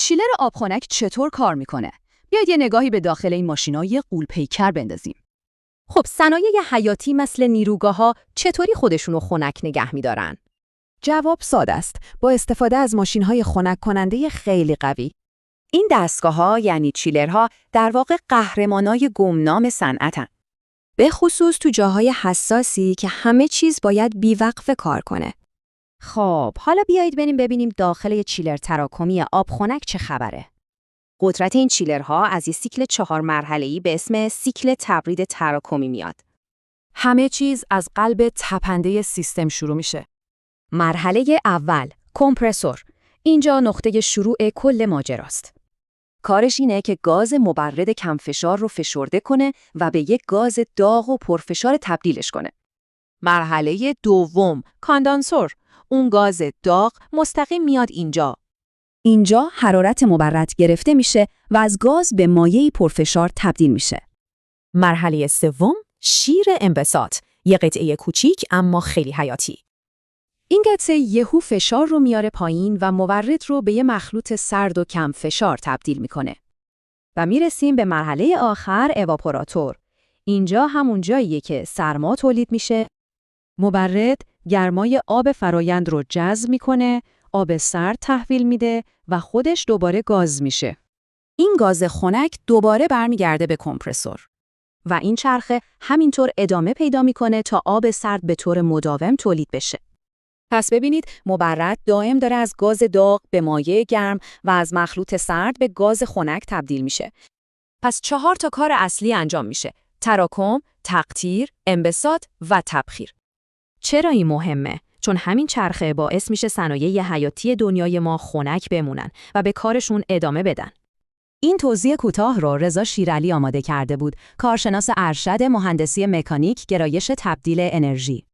چیلر آبخنک چطور کار میکنه؟ بیاید یه نگاهی به داخل این ماشینای غول‌پیکر بندازیم. خب صنایع حیاتی مثل نیروگاه‌ها چطوری خودشونو خنک نگه می‌دارن؟ جواب ساده است، با استفاده از ماشین‌های خنک کننده خیلی قوی. این دستگاه‌ها یعنی چیلرها در واقع قهرمانای گمنام صنعتن. به خصوص تو جاهای حساسی که همه چیز باید بیوقفه کار کنه. خب حالا بیایید بریم ببینیم داخل یه چیلر تراکمی آبخنک چه خبره. قدرت این چیلرها از یه سیکل 4 مرحله‌ای به اسم سیکل تبرید تراکمی میاد. همه چیز از قلب تپنده سیستم شروع میشه. مرحله اول، کمپرسور. اینجا نقطه شروع کل ماجراست. کارش اینه که گاز مبرد کمفشار رو فشرده کنه و به یک گاز داغ و پرفشار تبدیلش کنه. مرحله دوم، کاندانسور. اون گاز داغ مستقیم میاد اینجا. اینجا حرارت مبرد گرفته میشه و از گاز به مایعی پرفشار تبدیل میشه. مرحله سوم، شیر انبساط. یه قطعه کوچیک اما خیلی حیاتی. این قطعه یهو فشار رو میاره پایین و مورد رو به یه مخلوط سرد و کم فشار تبدیل میکنه. و میرسیم به مرحله آخر، اواپوراتور. اینجا همون جاییه که سرما تولید میشه. مبرد گرمای آب فرایند رو جذب میکنه، آب سرد تحویل میده و خودش دوباره گاز میشه. این گاز خنک دوباره برمیگرده به کمپرسور. و این چرخه همینطور ادامه پیدا میکنه تا آب سرد به طور مداوم تولید بشه. پس ببینید مبرد دائم داره از گاز داغ به مایع گرم و از مخلوط سرد به گاز خنک تبدیل میشه. پس 4 تا کار اصلی انجام میشه: تراکم، تقطیر، انبساط و تبخیر. چرا این مهمه؟ چون همین چرخه باعث میشه صنایع حیاتی دنیای ما خنک بمونن و به کارشون ادامه بدن. این توضیح کوتاه رو رضا شیرعلی آماده کرده بود، کارشناس ارشد مهندسی مکانیک گرایش تبدیل انرژی.